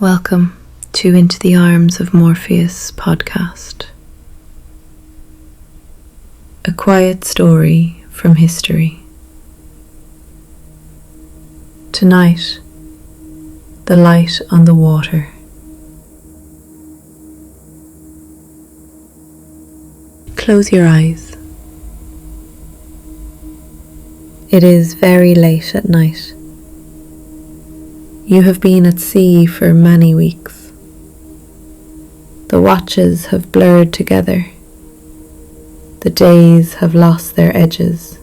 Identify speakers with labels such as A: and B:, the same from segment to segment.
A: Welcome to Into the Arms of Morpheus podcast. A quiet story from history. Tonight, the light on the water. Close your eyes. It is very late at night. You have been at sea for many weeks. The watches have blurred together. The days have lost their edges.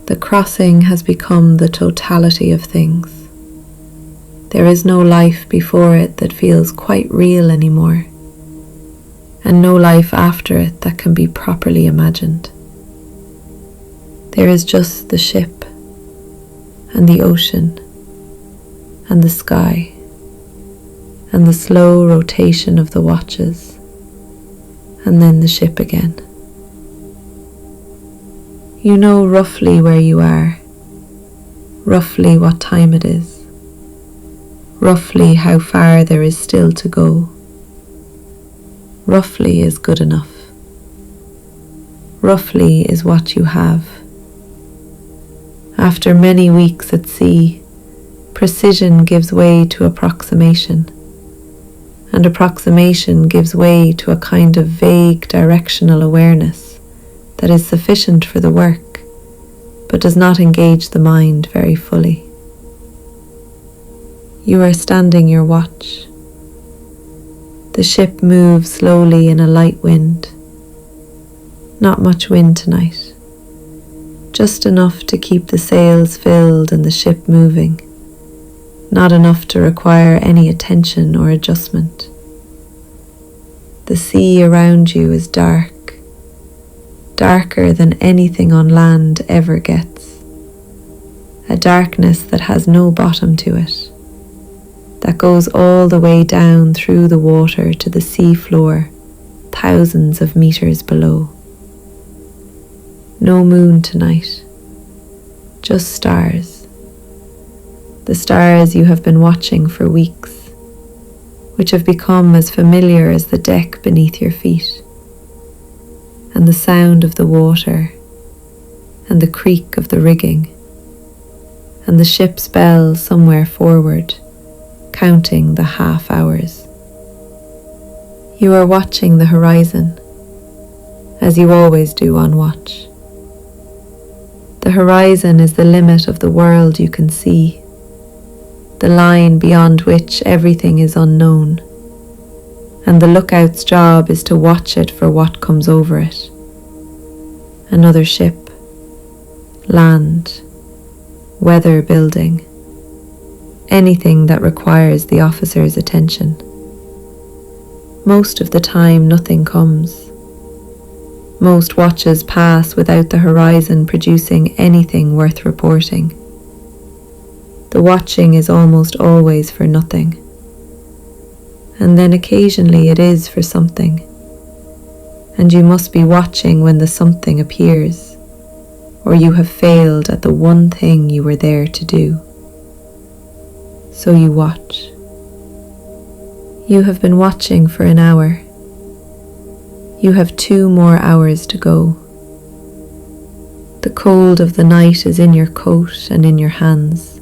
A: The crossing has become the totality of things. There is no life before it that feels quite real anymore, and no life after it that can be properly imagined. There is just the ship and the ocean and the sky and the slow rotation of the watches, and then the ship again. You know roughly where you are, roughly what time it is, roughly how far there is still to go. Roughly is good enough. Roughly is what you have. After many weeks at sea, precision gives way to approximation, and approximation gives way to a kind of vague directional awareness that is sufficient for the work, but does not engage the mind very fully. You are standing your watch. The ship moves slowly in a light wind. Not much wind tonight, just enough to keep the sails filled and the ship moving. Not enough to require any attention or adjustment. The sea around you is dark, darker than anything on land ever gets. A darkness that has no bottom to it, that goes all the way down through the water to the sea floor, thousands of meters below. No moon tonight, just stars. The stars you have been watching for weeks, which have become as familiar as the deck beneath your feet, and the sound of the water, and the creak of the rigging, and the ship's bell somewhere forward, counting the half hours. You are watching the horizon, as you always do on watch. The horizon is the limit of the world you can see, the line beyond which everything is unknown, and the lookout's job is to watch it for what comes over it. Another ship, land, weather building, anything that requires the officer's attention. Most of the time nothing comes. Most watches pass without the horizon producing anything worth reporting. The watching is almost always for nothing, and then occasionally it is for something, and you must be watching when the something appears, or you have failed at the one thing you were there to do. So you watch. You have been watching for an hour. You have 2 more hours to go. The cold of the night is in your coat and in your hands.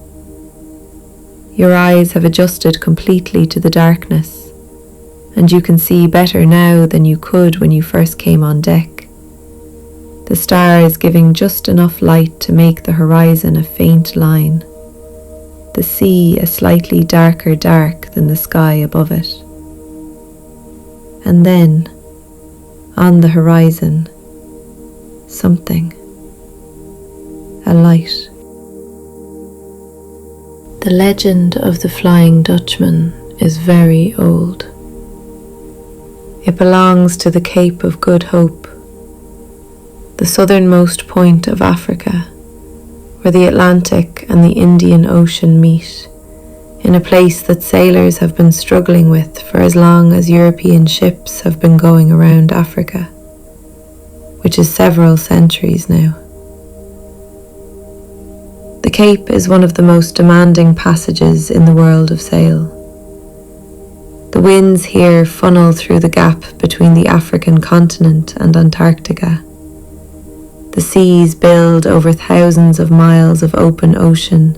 A: Your eyes have adjusted completely to the darkness, and you can see better now than you could when you first came on deck. The stars giving just enough light to make the horizon a faint line, the sea a slightly darker dark than the sky above it. And then, on the horizon, something, a light. The legend of the Flying Dutchman is very old. It belongs to the Cape of Good Hope, the southernmost point of Africa, where the Atlantic and the Indian Ocean meet, in a place that sailors have been struggling with for as long as European ships have been going around Africa, which is several centuries now. The Cape is one of the most demanding passages in the world of sail. The winds here funnel through the gap between the African continent and Antarctica. The seas build over thousands of miles of open ocean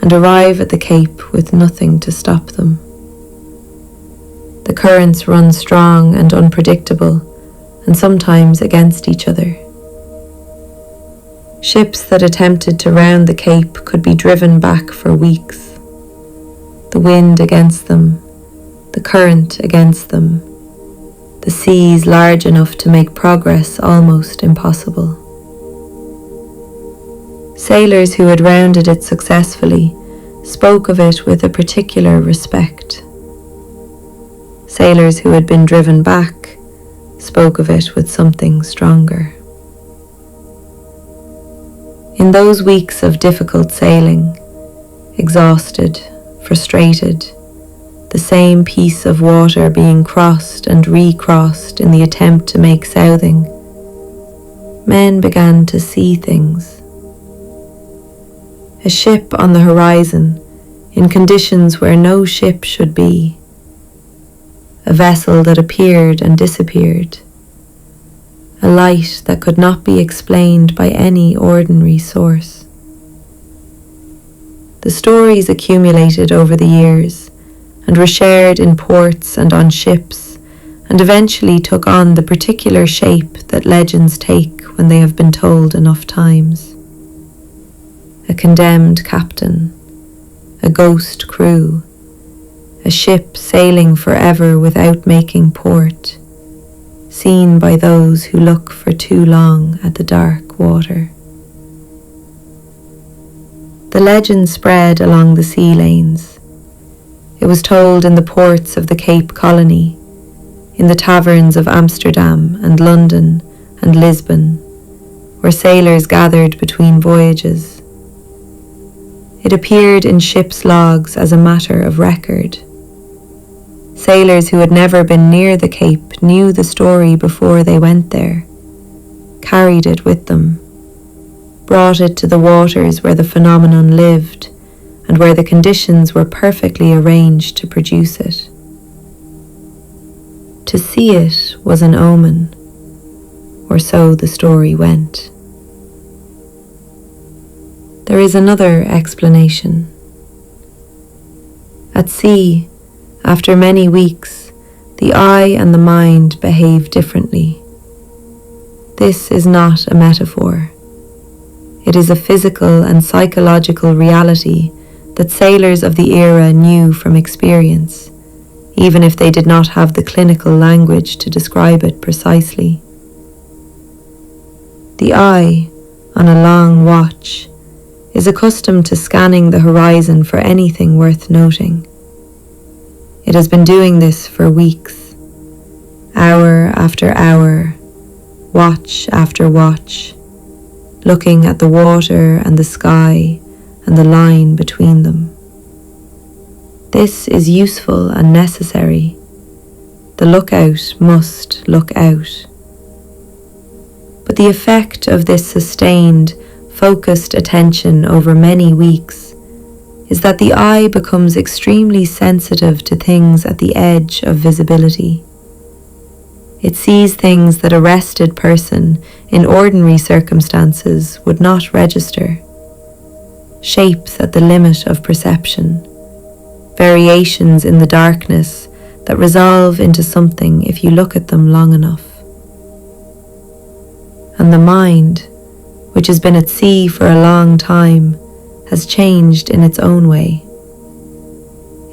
A: and arrive at the Cape with nothing to stop them. The currents run strong and unpredictable, and sometimes against each other. Ships that attempted to round the Cape could be driven back for weeks. The wind against them, the current against them, the seas large enough to make progress almost impossible. Sailors who had rounded it successfully spoke of it with a particular respect. Sailors who had been driven back spoke of it with something stronger. In those weeks of difficult sailing, exhausted, frustrated, the same piece of water being crossed and recrossed in the attempt to make southing, men began to see things. A ship on the horizon, in conditions where no ship should be. A vessel that appeared and disappeared. A light that could not be explained by any ordinary source. The stories accumulated over the years and were shared in ports and on ships, and eventually took on the particular shape that legends take when they have been told enough times. A condemned captain, a ghost crew, a ship sailing forever without making port, seen by those who look for too long at the dark water. The legend spread along the sea lanes. It was told in the ports of the Cape Colony, in the taverns of Amsterdam and London and Lisbon, where sailors gathered between voyages. It appeared in ships' logs as a matter of record. Sailors who had never been near the Cape knew the story before they went there, carried it with them, brought it to the waters where the phenomenon lived and where the conditions were perfectly arranged to produce it. To see it was an omen, or so the story went. There is another explanation. At sea, after many weeks, the eye and the mind behave differently. This is not a metaphor. It is a physical and psychological reality that sailors of the era knew from experience, even if they did not have the clinical language to describe it precisely. The eye, on a long watch, is accustomed to scanning the horizon for anything worth noting. It has been doing this for weeks, hour after hour, watch after watch, looking at the water and the sky and the line between them. This is useful and necessary. The lookout must look out. But the effect of this sustained, focused attention over many weeks is that the eye becomes extremely sensitive to things at the edge of visibility. It sees things that a rested person in ordinary circumstances would not register. Shapes at the limit of perception, variations in the darkness that resolve into something if you look at them long enough. And the mind, which has been at sea for a long time, has changed in its own way.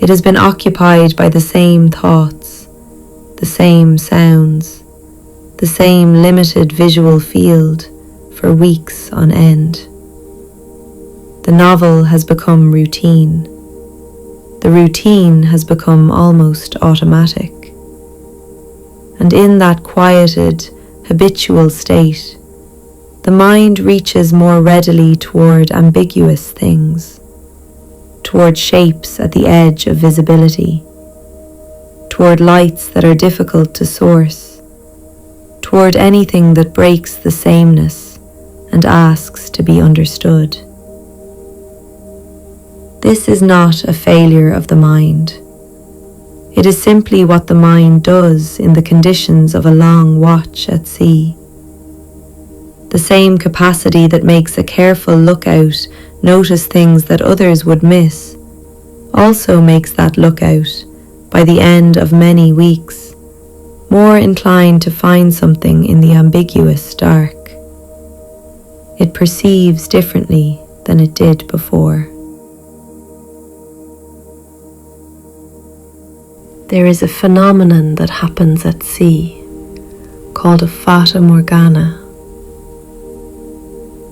A: It has been occupied by the same thoughts, the same sounds, the same limited visual field for weeks on end. The novel has become routine. The routine has become almost automatic. And in that quieted, habitual state, the mind reaches more readily toward ambiguous things, toward shapes at the edge of visibility, toward lights that are difficult to source, toward anything that breaks the sameness and asks to be understood. This is not a failure of the mind. It is simply what the mind does in the conditions of a long watch at sea. The same capacity that makes a careful lookout notice things that others would miss also makes that lookout, by the end of many weeks, more inclined to find something in the ambiguous dark. It perceives differently than it did before. There is a phenomenon that happens at sea called a fata morgana.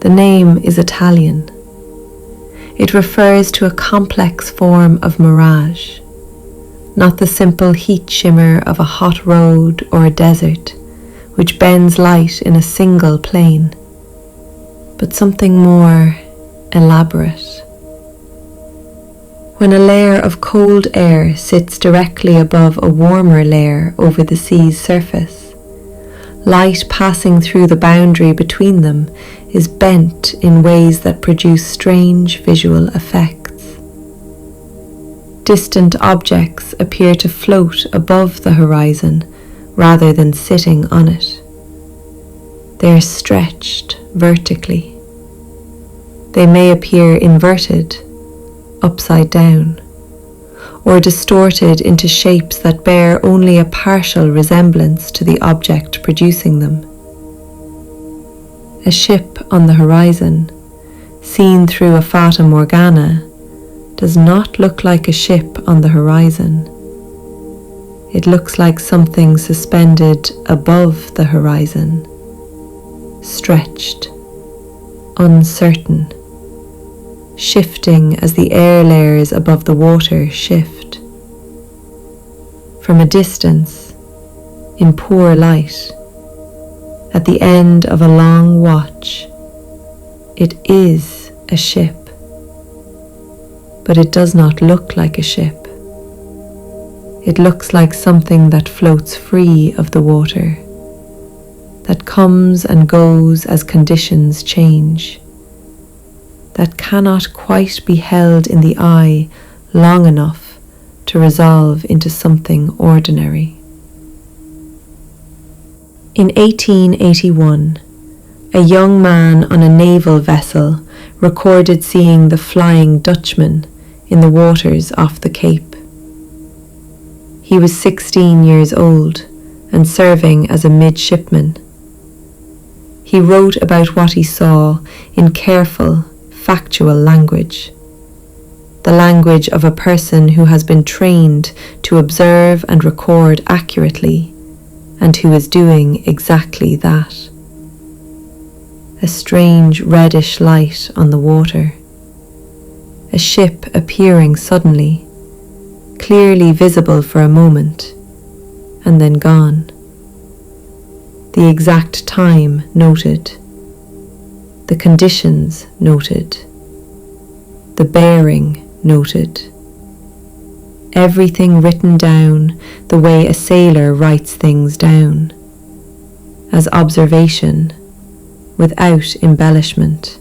A: The name is Italian. It refers to a complex form of mirage, not the simple heat shimmer of a hot road or a desert, which bends light in a single plane, but something more elaborate. When a layer of cold air sits directly above a warmer layer over the sea's surface, light passing through the boundary between them is bent in ways that produce strange visual effects. Distant objects appear to float above the horizon rather than sitting on it. They are stretched vertically. They may appear inverted, upside down, or distorted into shapes that bear only a partial resemblance to the object producing them. A ship on the horizon, seen through a fata morgana, does not look like a ship on the horizon. It looks like something suspended above the horizon, stretched, uncertain, shifting as the air layers above the water shift. From a distance, in poor light, at the end of a long watch, it is a ship, but it does not look like a ship. It looks like something that floats free of the water, that comes and goes as conditions change, that cannot quite be held in the eye long enough to resolve into something ordinary. In 1881, a young man on a naval vessel recorded seeing the Flying Dutchman in the waters off the Cape. He was 16 years old and serving as a midshipman. He wrote about what he saw in careful, factual language, the language of a person who has been trained to observe and record accurately, and who is doing exactly that. A strange reddish light on the water, a ship appearing suddenly, clearly visible for a moment, and then gone. The exact time noted, the conditions noted, the bearing noted, everything written down the way a sailor writes things down, as observation, without embellishment,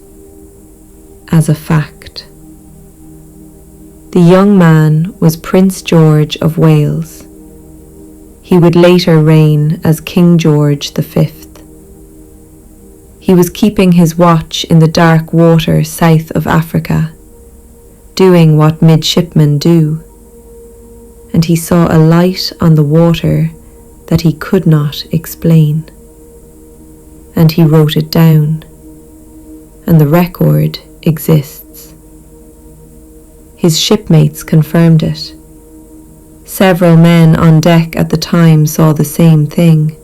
A: as a fact. The young man was Prince George of Wales. He would later reign as King George V. He was keeping his watch in the dark water south of Africa, doing what midshipmen do, and he saw a light on the water that he could not explain. And he wrote it down, and the record exists. His shipmates confirmed it. Several men on deck at the time saw the same thing.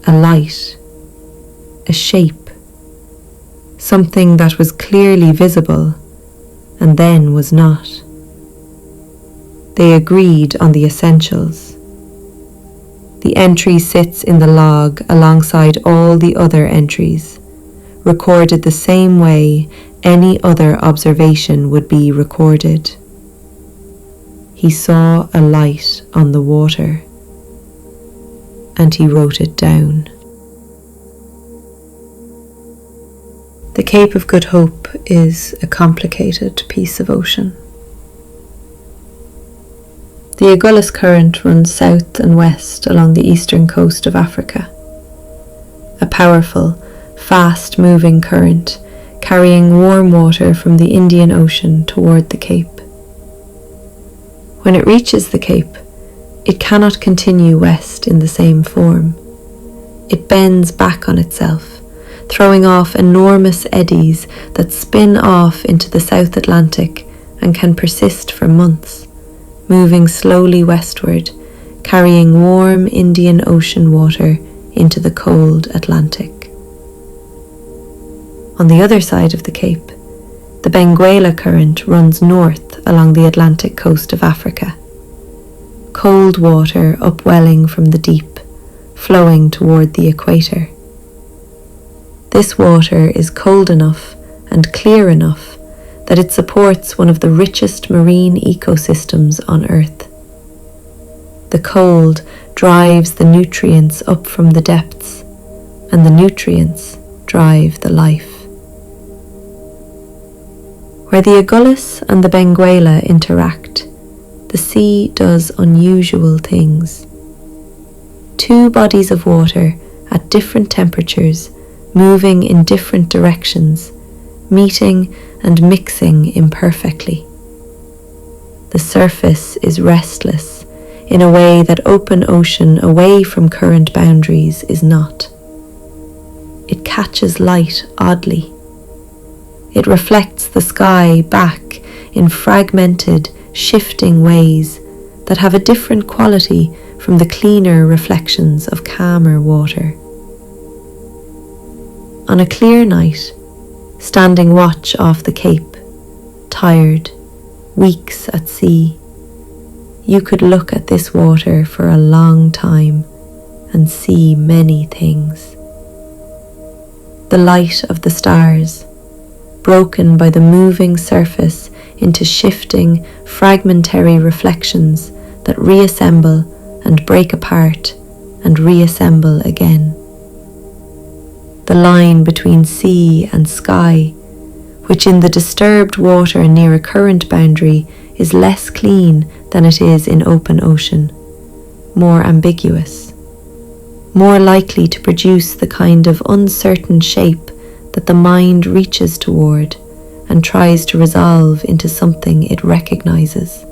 A: A light, a shape, something that was clearly visible and then was not. They agreed on the essentials. The entry sits in the log alongside all the other entries, recorded the same way any other observation would be recorded. He saw a light on the water, and he wrote it down. The Cape of Good Hope is a complicated piece of ocean. The The Agulhas Current runs south and west along the eastern coast of Africa. A powerful, fast-moving current carrying warm water from the Indian Ocean toward the Cape. When it reaches the Cape, it cannot continue west in the same form. It bends back on itself, throwing off enormous eddies that spin off into the South Atlantic and can persist for months, moving slowly westward, carrying warm Indian Ocean water into the cold Atlantic. On the other side of the Cape, the Benguela Current runs north along the Atlantic coast of Africa. Cold water upwelling from the deep, flowing toward the equator. This water is cold enough and clear enough that it supports one of the richest marine ecosystems on Earth. The cold drives the nutrients up from the depths, and the nutrients drive the life. Where the Agulhas and the Benguela interact, the sea does unusual things. Two bodies of water at different temperatures, moving in different directions, meeting and mixing imperfectly. The surface is restless in a way that open ocean away from current boundaries is not. It catches light oddly. It reflects the sky back in fragmented, shifting ways that have a different quality from the cleaner reflections of calmer water. On a clear night, standing watch off the Cape, tired, weeks at sea, you could look at this water for a long time and see many things. The light of the stars, broken by the moving surface into shifting, fragmentary reflections that reassemble and break apart and reassemble again. The line between sea and sky, which in the disturbed water near a current boundary is less clean than it is in open ocean, more ambiguous, more likely to produce the kind of uncertain shape that the mind reaches toward and tries to resolve into something it recognizes.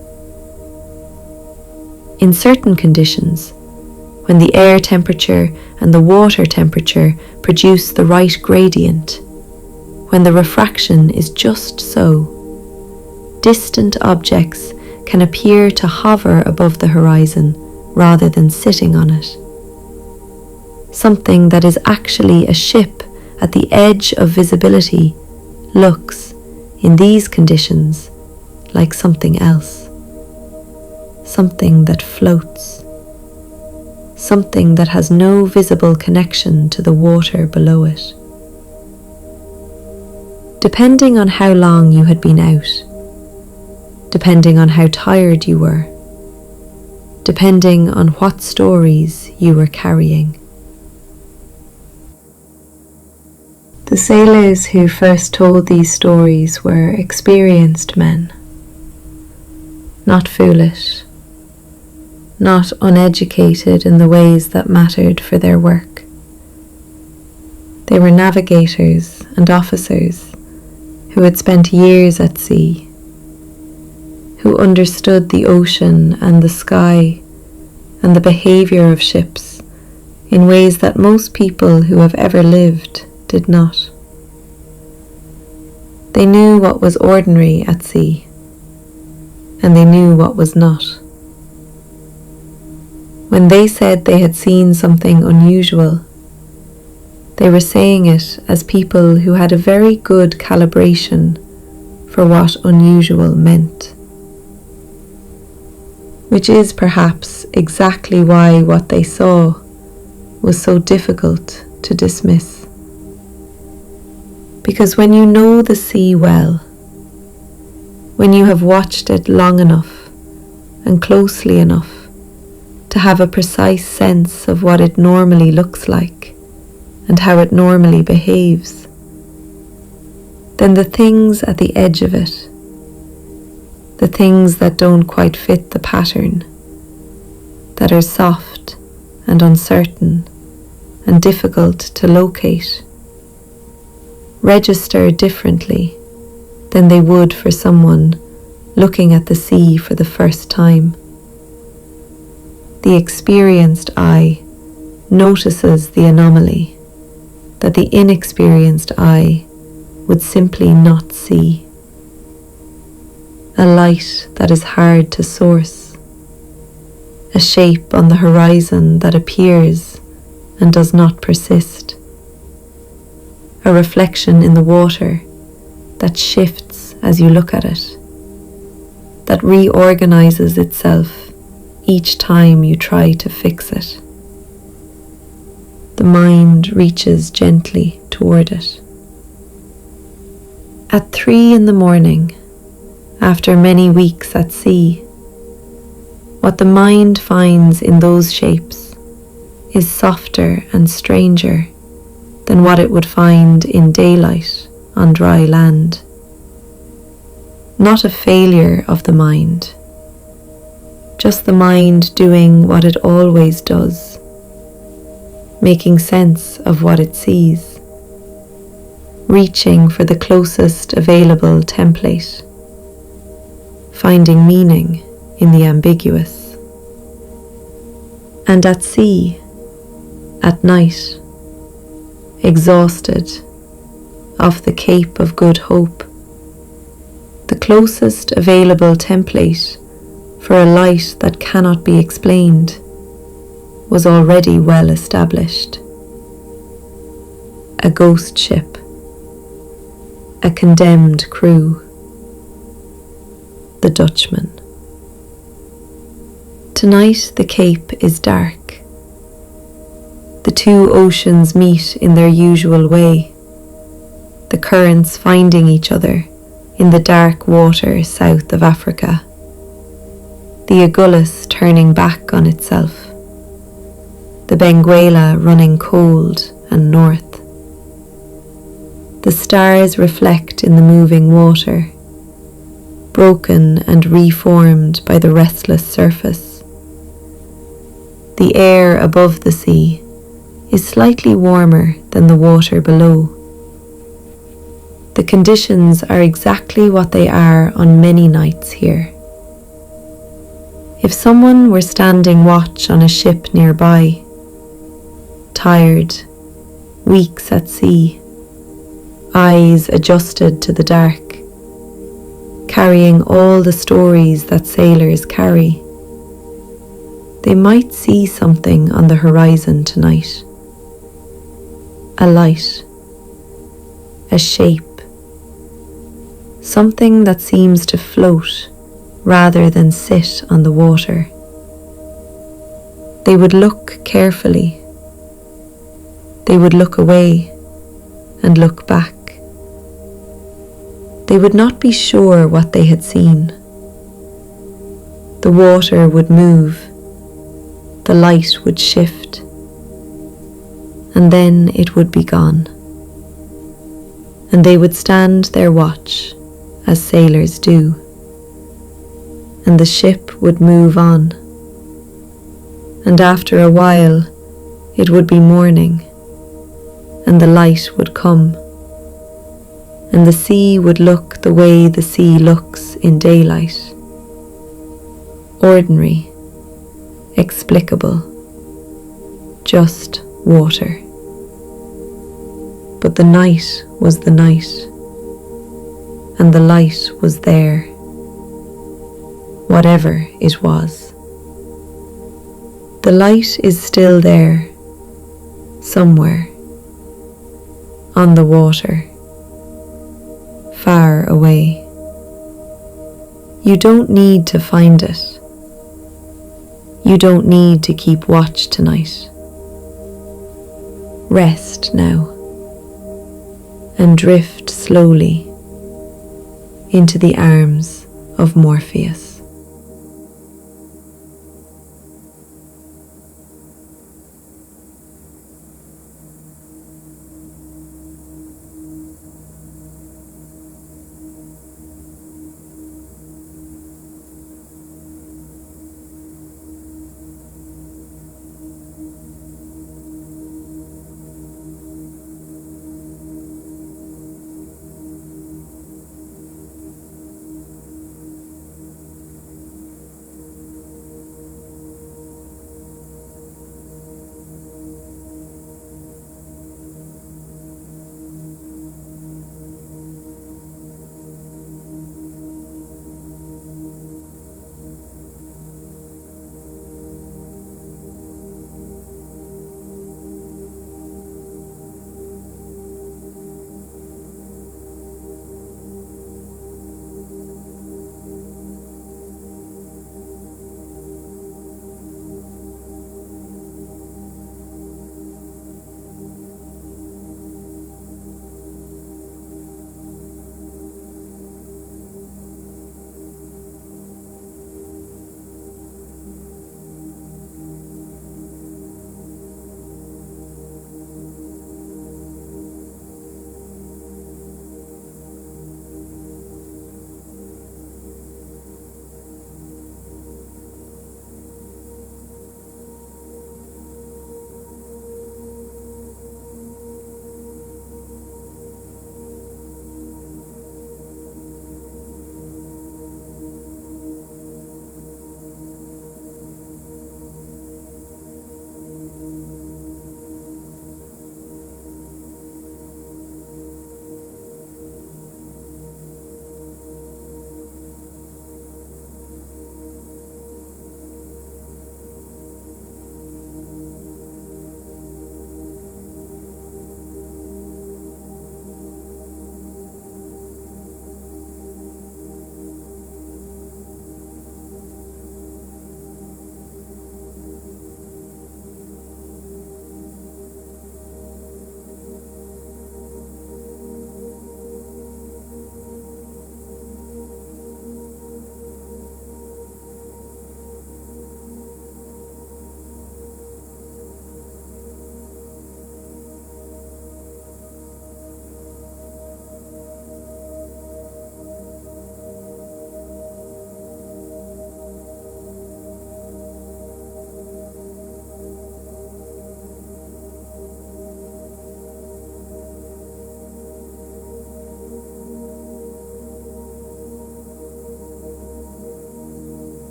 A: In certain conditions, when the air temperature and the water temperature produce the right gradient, when the refraction is just so, distant objects can appear to hover above the horizon rather than sitting on it. Something that is actually a ship at the edge of visibility looks, in these conditions, like something else. Something that floats. Something that has no visible connection to the water below it. Depending on how long you had been out, depending on how tired you were, depending on what stories you were carrying. The sailors who first told these stories were experienced men, not foolish, not uneducated in the ways that mattered for their work. They were navigators and officers who had spent years at sea, who understood the ocean and the sky and the behavior of ships in ways that most people who have ever lived did not. They knew what was ordinary at sea, and they knew what was not. When they said they had seen something unusual, they were saying it as people who had a very good calibration for what unusual meant. Which is perhaps exactly why what they saw was so difficult to dismiss. Because when you know the sea well, when you have watched it long enough and closely enough to have a precise sense of what it normally looks like and how it normally behaves, then the things at the edge of it, the things that don't quite fit the pattern, that are soft and uncertain and difficult to locate register differently than they would for someone looking at the sea for the first time. The experienced eye notices the anomaly that the inexperienced eye would simply not see. A light that is hard to source, a shape on the horizon that appears and does not persist, a reflection in the water that shifts as you look at it, that reorganizes itself each time you try to fix it. The mind reaches gently toward it. At 3 a.m, after many weeks at sea, what the mind finds in those shapes is softer and stranger than what it would find in daylight on dry land. Not a failure of the mind, just the mind doing what it always does, making sense of what it sees, reaching for the closest available template, finding meaning in the ambiguous. And at sea, at night, exhausted, off the Cape of Good Hope, the closest available template for a light that cannot be explained was already well established. A ghost ship, a condemned crew, the Dutchman. Tonight the Cape is dark. The two oceans meet in their usual way, the currents finding each other in the dark water south of Africa, the Agulhas turning back on itself, the Benguela running cold and north. The stars reflect in the moving water, broken and reformed by the restless surface. The air above the sea is slightly warmer than the water below. The conditions are exactly what they are on many nights here. If someone were standing watch on a ship nearby, tired, weeks at sea, eyes adjusted to the dark, carrying all the stories that sailors carry, they might see something on the horizon tonight. A light, a shape, something that seems to float rather than sit on the water. They would look carefully. They would look away and look back. They would not be sure what they had seen. The water would move, the light would shift, and then it would be gone. And they would stand their watch, as sailors do, and the ship would move on. And after a while, it would be morning, and the light would come, and the sea would look the way the sea looks in daylight. Ordinary, explicable, just water. But the night was the night, and the light was there, whatever it was. The light is still there, somewhere, on the water, far away. You don't need to find it. You don't need to keep watch tonight. Rest now, and drift slowly into the arms of Morpheus.